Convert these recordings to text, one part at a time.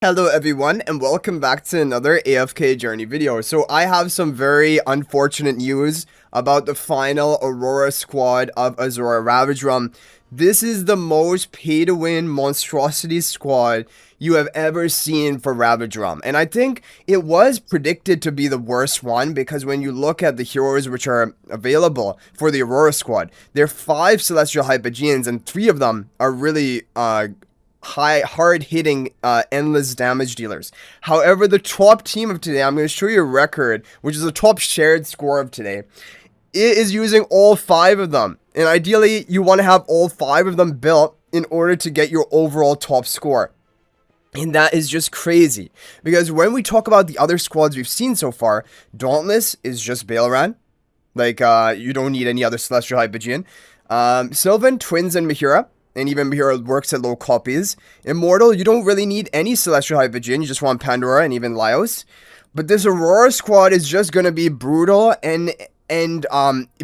Hello everyone and welcome back to another AFK journey video. So I have some very unfortunate news about the final Aurora squad of Azora Ravaged. This is the most pay-to-win monstrosity squad you have ever seen for Ravaged. And I think it was predicted to be the worst one because when you look at the heroes which are available for the Aurora squad, there are 5 Celestial Hypogeans and 3 of them are really hard-hitting, endless damage dealers. However, the top team of today, I'm going to show you a record, which is the top shared score of today. It is using all 5 of them. And ideally, you want to have all 5 of them built in order to get your overall top score. And that is just crazy. Because when we talk about the other squads we've seen so far, Dauntless is just Bailran. Like, you don't need any other Celestial Hypogean. Sylvan, Twins, and MEHIRA. And even MEHIRA works at low copies. Immortal, you don't really need any Celestial Hypogean. You just want Pandora and even Laios. But this Aurora squad is just going to be brutal. And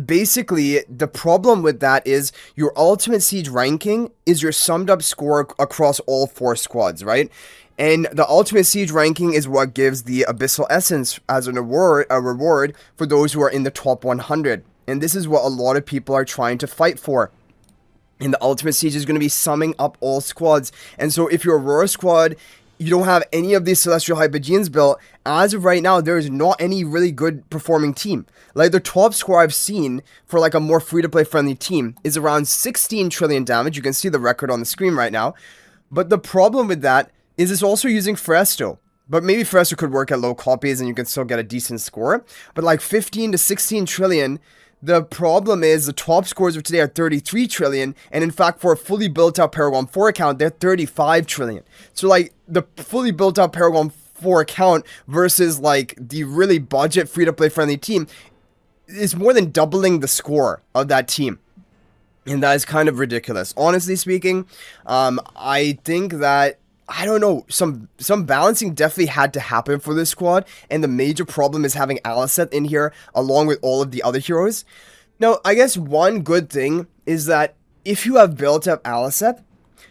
basically, the problem with that is your Ultimate Siege ranking is your summed up score across all 4 squads, right? And the Ultimate Siege ranking is what gives the Abyssal Essence as a reward for those who are in the top 100. And this is what a lot of people are trying to fight for. And the Ultimate Siege is going to be summing up all squads. And so if your Aurora squad, you don't have any of these Celestial Hypogeans built, as of right now, there is not any really good performing team. Like the top score I've seen for like a more free-to-play friendly team is around 16 trillion damage. You can see the record on the screen right now. But the problem with that is it's also using Phraesto. But maybe Phraesto could work at low copies and you can still get a decent score. But like 15 to 16 trillion... The problem is the top scores of today are 33 trillion, and in fact for a fully built out Paragon 4 account, they're 35 trillion. So like the fully built out Paragon 4 account versus like the really budget free-to-play friendly team is more than doubling the score of that team. And that is kind of ridiculous. Honestly speaking, I think that I don't know, some balancing definitely had to happen for this squad, and the major problem is having Aliceth in here along with all of the other heroes. Now, I guess one good thing is that if you have built up Aliceth,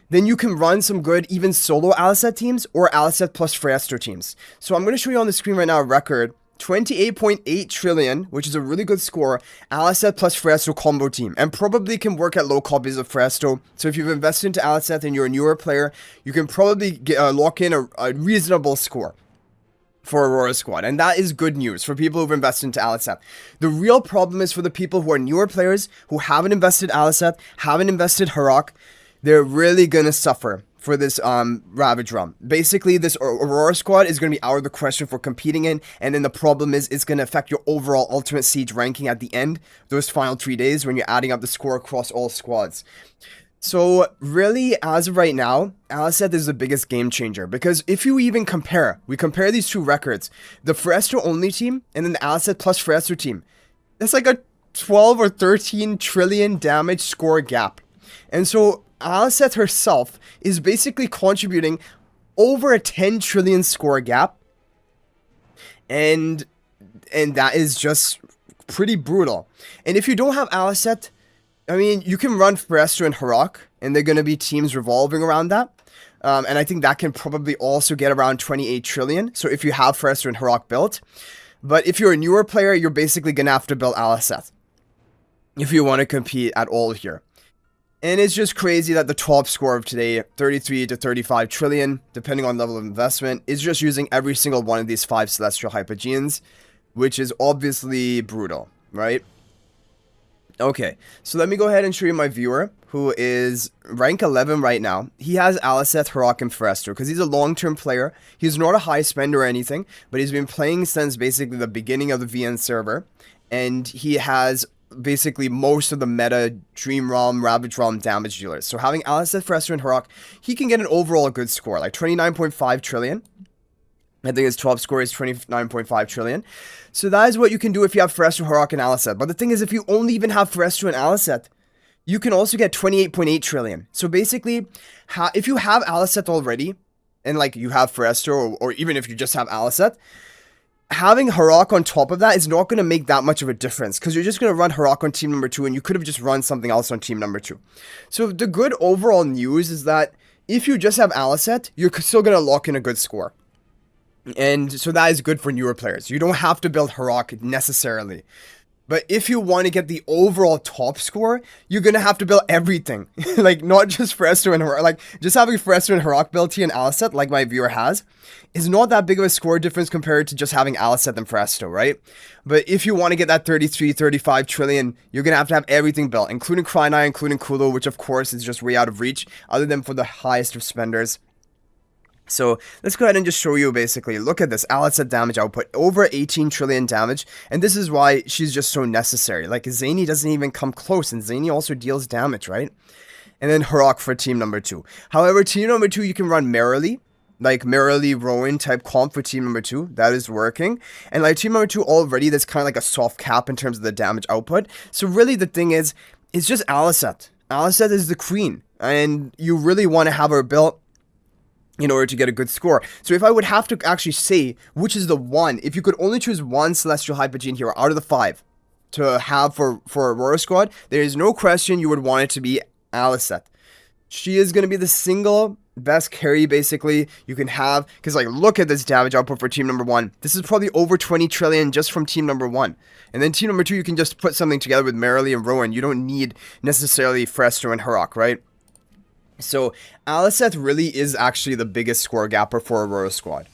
then you can run some good even solo Aliceth teams or Aliceth plus Phraesto teams. So I'm going to show you on the screen right now a record. 28.8 trillion, which is a really good score, Aliceth plus Phraesto combo team, and probably can work at low copies of Phraesto. So if you've invested into Aliceth and you're a newer player, you can probably lock in a reasonable score for Aurora squad, and that is good news for people who've invested into Aliceth. The real problem is for the people who are newer players, who haven't invested Aliceth, haven't invested Harak. They're really gonna suffer for this Ravaged. Basically, this Aurora squad is going to be out of the question for competing in, and then the problem is it's going to affect your overall Ultimate Siege ranking at the end, those final 3 days when you're adding up the score across all squads. So really, as of right now, Aliceth is the biggest game changer, because if you even compare these two records, the Phraesto only team and then the Aliceth plus Phraesto team, that's like a 12 or 13 trillion damage score gap. And so Aliceth herself is basically contributing over a 10 trillion score gap, and that is just pretty brutal. And if you don't have Aliceth, I mean, you can run Phraesto and Harak, and they're going to be teams revolving around that. And I think that can probably also get around 28 trillion. So if you have Phraesto and Harak built, but if you're a newer player, you're basically going to have to build Aliceth if you want to compete at all here. And it's just crazy that the top score of today, 33 to 35 trillion, depending on level of investment, is just using every single one of these 5 Celestial Hypogeans, which is obviously brutal, right? Okay, so let me go ahead and show you my viewer, who is rank 11 right now. He has Aliceth, Harak, and Phraesto, because he's a long-term player. He's not a high spender or anything, but he's been playing since basically the beginning of the VN server, and he has basically most of the meta Dream Realm, Ravaged Realm damage dealers. So having Aliceth, Phraesto, and Harak, he can get an overall good score, like 29.5 trillion. I think his top score is 29.5 trillion. So that is what you can do if you have Phraesto, Harak, and Aliceth. But the thing is, if you only even have Phraesto and Aliceth, you can also get 28.8 trillion. So basically, if you have Aliceth already, and like you have Phraesto, or even if you just have Aliceth, having Harak on top of that is not going to make that much of a difference, because you're just going to run Harak on team number 2, and you could have just run something else on team number 2. So the good overall news is that If you just have Aliceth, you're still going to lock in a good score. And so that is good for newer players. You don't have to build Harak necessarily. But if you want to get the overall top score, you're going to have to build everything. Like, not just Phraesto and Harak. Like, just having Phraesto and Harak built here and Aliceth, like my viewer has, is not that big of a score difference compared to just having Aliceth and Phraesto, right? But if you want to get that 33, 35 trillion, you're going to have everything built, including Krynai, including Kulu, which of course is just way out of reach, other than for the highest of spenders. So let's go ahead and just show you basically, look at this, Aliceth damage output, over 18 trillion damage, and this is why she's just so necessary. Like, Zany doesn't even come close, and Zany also deals damage, right? And then Harak for team number 2. However, team number 2, you can run Merrily, like Merrily Rowan type comp for team number 2, that is working. And like team number 2 already, that's kind of like a soft cap in terms of the damage output. So really the thing is, it's just Aliceth. Aliceth is the queen, and you really want to have her built in order to get a good score. So if I would have to actually say which is the one, if you could only choose one Celestial Hypogean hero out of the 5 to have for Aurora squad, there is no question you would want it to be Aliceth. She is going to be the single best carry basically you can have, because like look at this damage output for team number 1. This is probably over 20 trillion just from team number 1. And then team number 2, you can just put something together with Merrily and Rowan. You don't need necessarily Phraesto and Harak, right? So, Aliceth really is actually the biggest score gapper for Aurora squad.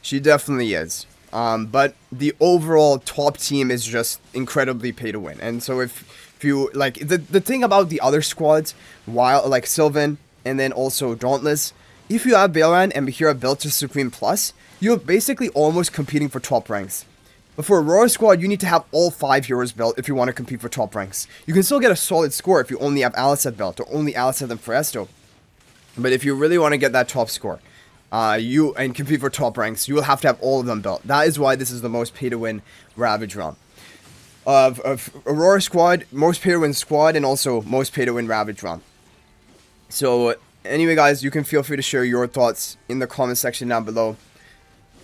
She definitely is. But the overall top team is just incredibly pay to win. And so if you, like, the thing about the other squads, while, like, Sylvan, and then also Dauntless, if you have Baelran and MEHIRA built to Supreme Plus, you're basically almost competing for top ranks. But for Aurora squad, you need to have all 5 heroes built if you want to compete for top ranks. You can still get a solid score if you only have Aliceth built, or only Aliceth and Phraesto. But if you really want to get that top score, and compete for top ranks, you will have to have all of them built. That is why this is the most pay-to-win Ravaged realm. Of Aurora squad, most pay-to-win squad, and also most pay-to-win Ravaged realm. So, anyway guys, you can feel free to share your thoughts in the comment section down below.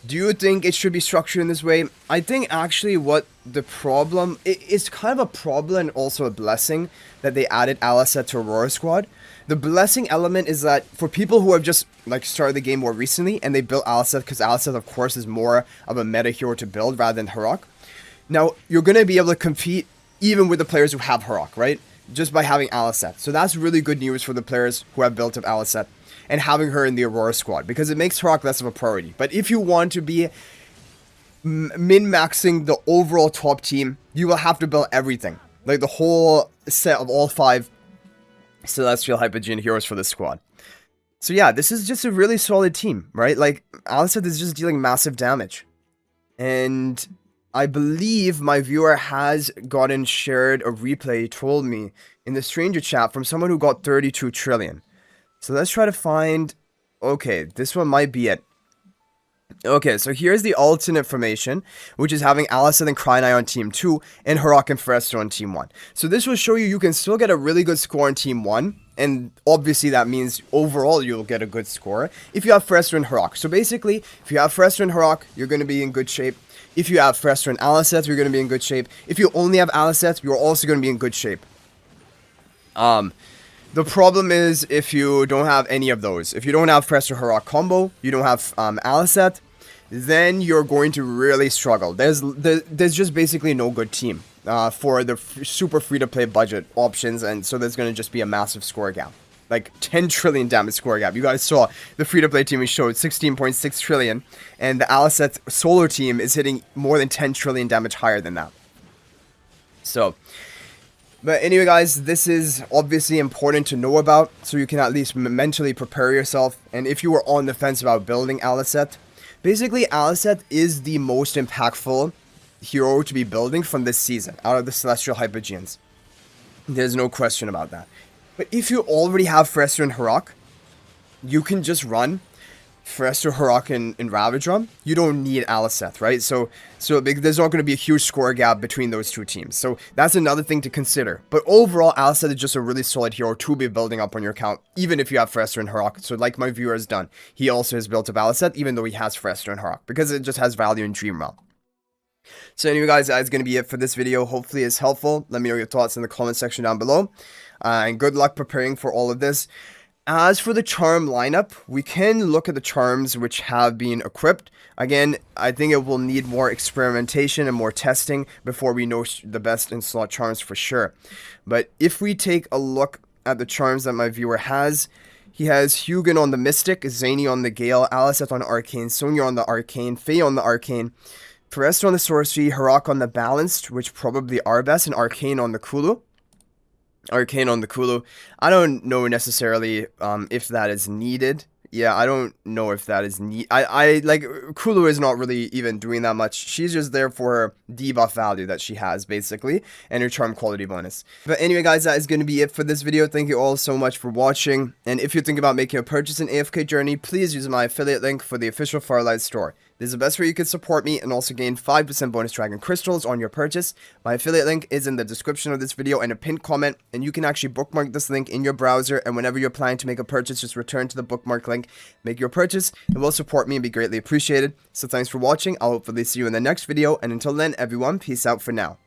Do you think it should be structured in this way? I think actually what the problem, it's kind of a problem and also a blessing that they added Aliceth to Aurora squad. The blessing element is that for people who have just like started the game more recently and they built Aliceth, because Aliceth of course is more of a meta hero to build rather than Harak. Now you're going to be able to compete even with the players who have Harak, right? Just by having Aliceth. So that's really good news for the players who have built up Aliceth and having her in the Aurora squad, because it makes Harak less of a priority. But if you want to be min-maxing the overall top team, you will have to build everything. Like the whole set of all 5 Celestial Hypogean heroes for this squad. So yeah, this is just a really solid team, right? Like, Aliceth is just dealing massive damage. And I believe my viewer has shared a replay, told me, in the stranger chat from someone who got 32 trillion. So let's try to find... Okay, this one might be it. Okay, so here's the alternate formation, which is having Aliceth and Krynai on team 2, and Harak and Phraesto on team 1. So this will show you can still get a really good score on team 1, and obviously that means overall you'll get a good score if you have Phraesto and Harak. So basically, if you have Phraesto and Harak, you're going to be in good shape. If you have Phraesto and Aliceth, you're going to be in good shape. If you only have Aliceth, you're also going to be in good shape. The problem is if you don't have any of those. If you don't have Phraesto Harak combo, you don't have Aliceth, then you're going to really struggle. There's just basically no good team for the super free-to-play budget options, and so there's going to just be a massive score gap. Like 10 trillion damage score gap. You guys saw the free-to-play team we showed 16.6 trillion, and the Aliceth solo team is hitting more than 10 trillion damage higher than that. So... But anyway guys, this is obviously important to know about, so you can at least mentally prepare yourself. And if you were on the fence about building Aliceth, basically Aliceth is the most impactful hero to be building from this season, out of the Celestial Hypogeans. There's no question about that. But if you already have Phraesto and Harak, you can just run Phraesto, Harak, and Ravaged. You don't need Aliceth, right? So there's not going to be a huge score gap between those two teams. So that's another thing to consider. But overall, Aliceth is just a really solid hero to be building up on your account, even if you have Phraesto and Harak. So like my viewer has done, he also has built up Aliceth, even though he has Phraesto and Harak, because it just has value in Dream Realm. So anyway guys, that's going to be it for this video. Hopefully it's helpful. Let me know your thoughts in the comment section down below. And good luck preparing for all of this. As for the charm lineup, we can look at the charms which have been equipped. Again, I think it will need more experimentation and more testing before we know the best in-slot charms for sure. But if we take a look at the charms that my viewer has, he has Hugin on the Mystic, Zany on the Gale, Aliceth on Arcane, Sonya on the Arcane, Faye on the Arcane, Phraesto on the Sorcery, Harak on the Balanced, which probably are best, and Arcane on the Kulu. Arcane on the Kulu. I don't know necessarily if that is needed. Yeah, I don't know if that is I like, Kulu is not really even doing that much. She's just there for her debuff value that she has, basically, and her charm quality bonus. But anyway, guys, that is going to be it for this video. Thank you all so much for watching. And if you're thinking about making a purchase in AFK Journey, please use my affiliate link for the official Farlight store. This is the best way you can support me and also gain 5% bonus dragon crystals on your purchase. My affiliate link is in the description of this video and a pinned comment, and you can actually bookmark this link in your browser, and whenever you're planning to make a purchase, just return to the bookmark link, make your purchase. It will support me and be greatly appreciated. So thanks for watching. I'll hopefully see you in the next video, and until then, everyone, peace out for now.